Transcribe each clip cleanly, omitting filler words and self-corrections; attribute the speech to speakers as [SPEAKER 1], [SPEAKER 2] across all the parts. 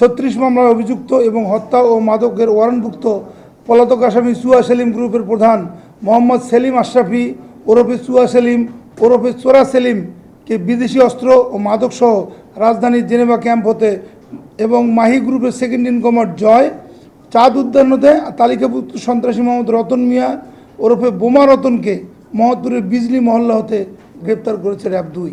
[SPEAKER 1] 36 মামলার অভিযুক্ত এবং হত্যা ও মাদকের ওয়ারেন্টভুক্ত পলাতক আসামি চুয়া সেলিম গ্রুপের প্রধান মোহাম্মদ সেলিম আশরাফি ওরফে চুয়া সেলিম ওরফে চোরা সেলিমকে বিদেশি অস্ত্র ও মাদকসহ রাজধানীর জেনেভা ক্যাম্প হতে এবং মাহি গ্রুপের সেকেন্ড ইন কমান্ড জয় চাঁদ উদ্যান হতে তালিকাভুক্ত সন্ত্রাসী মোহাম্মদ রতন মিয়া ওরফে বোমা রতনকে মোহাম্মদপুরের বিজলি মহল্লা হতে গ্রেপ্তার করেছে র্যাব 2।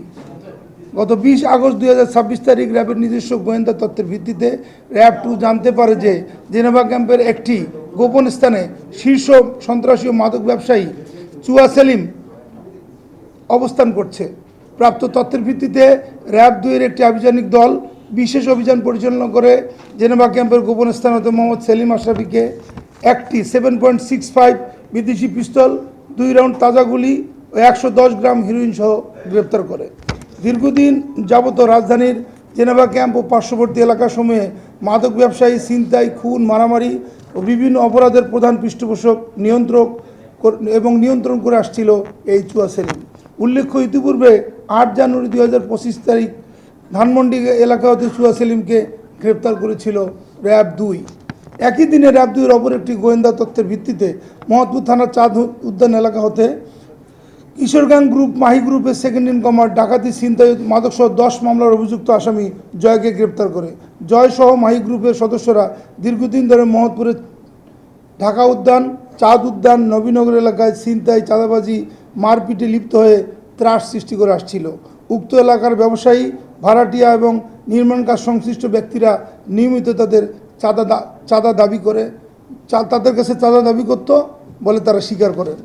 [SPEAKER 1] গত 20 আগস্ট 2026 তারিখ র্যাবের নিজস্ব গোয়েন্দা তথ্যের ভিত্তিতে র্যাব 2 জানতে পারে যে জেনেভা ক্যাম্পের একটি গোপন স্থানে শীর্ষ সন্ত্রাসী ও মাদক ব্যবসায়ী চুয়া সেলিম অবস্থান করছে। প্রাপ্ত তথ্যের ভিত্তিতে র্যাব 2-এর একটি আভিযানিক দল বিশেষ অভিযান পরিচালনা করে জেনেভা ক্যাম্পের গোপন স্থান হতে মোহাম্মদ সেলিম আশরাফিকে একটি 7.65 বিদেশি পিস্তল, 2 রাউন্ড তাজা গুলি ও 110 গ্রাম হেরোইন সহ গ্রেপ্তার করে। দীর্ঘদিন যাবত রাজধানীর জেনেভা ক্যাম্প ও পার্শ্ববর্তী এলাকাসমূহে মাদক ব্যবসায়ী, ছিনতাই, খুন, মারামারি ও বিভিন্ন অপরাধের প্রধান পৃষ্ঠপোষক নিয়ন্ত্রণ করে আসছিল এই চুয়া সেলিম। উল্লেখ্য, ইতিপূর্বে 8 জানুয়ারি 2025 তারিখ ধানমন্ডি এলাকা হতে চুয়া সেলিমকে গ্রেপ্তার করেছিল র্যাব 2। একই দিনে র্যাব 2-এর অপর একটি গোয়েন্দা তথ্যের ভিত্তিতে মোহাম্মদপুর থানার চাঁদ উদ্যান এলাকা হতে কিশোরগঞ্জ গ্রুপ মাহি গ্রুপের সেকেন্ড ইন কমান্ড ডাকাতি, ছিনতাই, মাদকসহ 10 মামলার অভিযুক্ত আসামি জয়কে গ্রেপ্তার করে। জয় সহ মাহি গ্রুপের সদস্যরা দীর্ঘদিন ধরে মোহাম্মদপুরের ঢাকা উদ্যান, চাঁদ উদ্যান, নবীনগর এলাকায় ছিনতাই, চাঁদাবাজি, মারপিটে লিপ্ত হয়ে ত্রাস সৃষ্টি করে আসছিল। উক্ত এলাকার ব্যবসায়ী, ভাড়াটিয়া এবং নির্মাণ কাজ সংশ্লিষ্ট ব্যক্তিরা নিয়মিত তাদের তাদের কাছে চাঁদা দাবি করত বলে তারা স্বীকার করেন।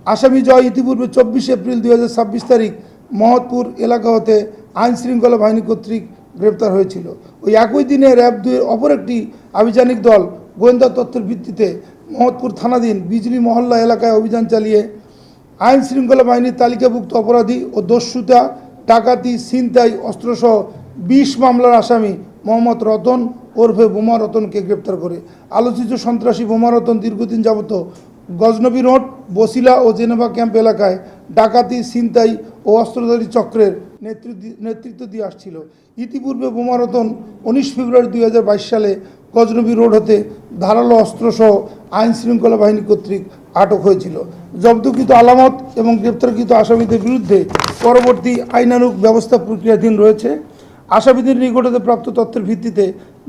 [SPEAKER 1] আসামি জয় ইতিপূর্বে 24 এপ্রিল 2026 তারিখ মোহাম্মদপুর এলাকা হতে আইন শৃঙ্খলা বাহিনী কর্তৃক গ্রেপ্তার হয়েছিল। ওই একই দিনে র্যাব 2-এর অপর একটি আভিযানিক দল গোয়েন্দা তথ্যের ভিত্তিতে মোহাম্মদপুর থানাধীন বিজলি মহল্লা এলাকায় অভিযান চালিয়ে আইন শৃঙ্খলা বাহিনীর তালিকাভুক্ত অপরাধী ও দস্যুতা, ডাকাতি, ছিনতাই, অস্ত্রসহ 20 মামলার আসামি মোহাম্মদ রতন ওরফে বোমা রতনকে গ্রেপ্তার করে। আলোচিত সন্ত্রাসী বোমা রতন দীর্ঘদিন যাবত গজনবী রোড, বসিলা ও জেনেভা ক্যাম্প এলাকায় ডাকাতি, ছিনতাই ও অস্ত্রধারী চক্রের নেতৃত্ব দিয়ে আসছিল। ইতিপূর্বে বোমা রতন 19 ফেব্রুয়ারি 2022 সালে গজনবী রোড হতে ধারালো অস্ত্রসহ আইন শৃঙ্খলা বাহিনী কর্তৃক আটক হয়েছিল। জব্দকৃত আলামত এবং গ্রেপ্তারকৃত আসামিদের বিরুদ্ধে পরবর্তী আইনানুগ ব্যবস্থা প্রক্রিয়াধীন রয়েছে। আসামিদের নিকট হতে প্রাপ্ত তথ্যের ভিত্তিতে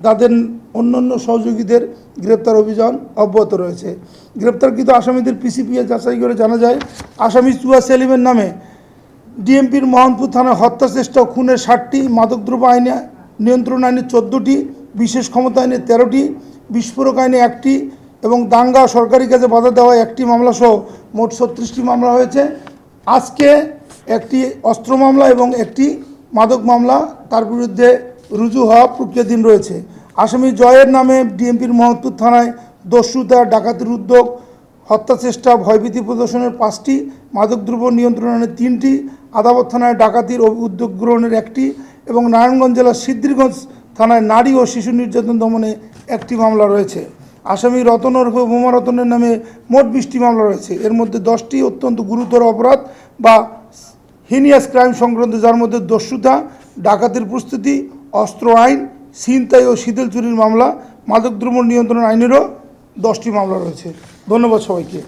[SPEAKER 1] তাদের অন্যান্য সহযোগীদের গ্রেপ্তার অভিযান অব্যাহত রয়েছে। গ্রেপ্তারকৃত আসামিদের পিসিপিএ যাচাই করে জানা যায়, আসামি চুয়া সেলিমের নামে ডিএমপির মোহাম্মদপুর থানায় হত্যা চেষ্টা ও খুনের 60টি, মাদকদ্রব্য আইনে নিয়ন্ত্রণ আইনে 14টি, বিশেষ ক্ষমতা আইনে 13টি, বিস্ফোরক আইনে 1টি এবং দাঙ্গা, সরকারি কাজে বাধা দেওয়া 1টি মামলা সহ মোট 36টি মামলা হয়েছে। আজকে একটি অস্ত্র মামলা এবং একটি মাদক মামলা তার বিরুদ্ধে রুজু হওয়া প্রক্রিয়াধীন রয়েছে। আসামি জয়ের নামে ডিএমপির মোহাম্মদপুর থানায় দস্যুতা, ডাকাতির উদ্যোগ, হত্যা চেষ্টা, ভয়ভীতি প্রদর্শনের 5টি, মাদকদ্রব্য নিয়ন্ত্রণ আইনে 3টি, আদালত থানায় ডাকাতির উদ্যোগ গ্রহণের 1টি এবং নারায়ণগঞ্জ জেলার সিদ্ধিরগঞ্জ থানায় নারী ও শিশু নির্যাতন দমনে 1টি মামলা রয়েছে। আসামি রতন ওরফে বোমা রতনের নামে মোট 20টি মামলা রয়েছে। এর মধ্যে 10টি অত্যন্ত গুরুতর অপরাধ বা হিনিয়াস ক্রাইম সংক্রান্ত, যার মধ্যে দস্যুতা, ডাকাতির প্রস্তুতি, অস্ত্র আইন, ছিনতাই ও শীতল চুরির মামলা, মাদকদ্রব্য নিয়ন্ত্রণ আইনেরও 10টি মামলা রয়েছে। ধন্যবাদ সবাইকে।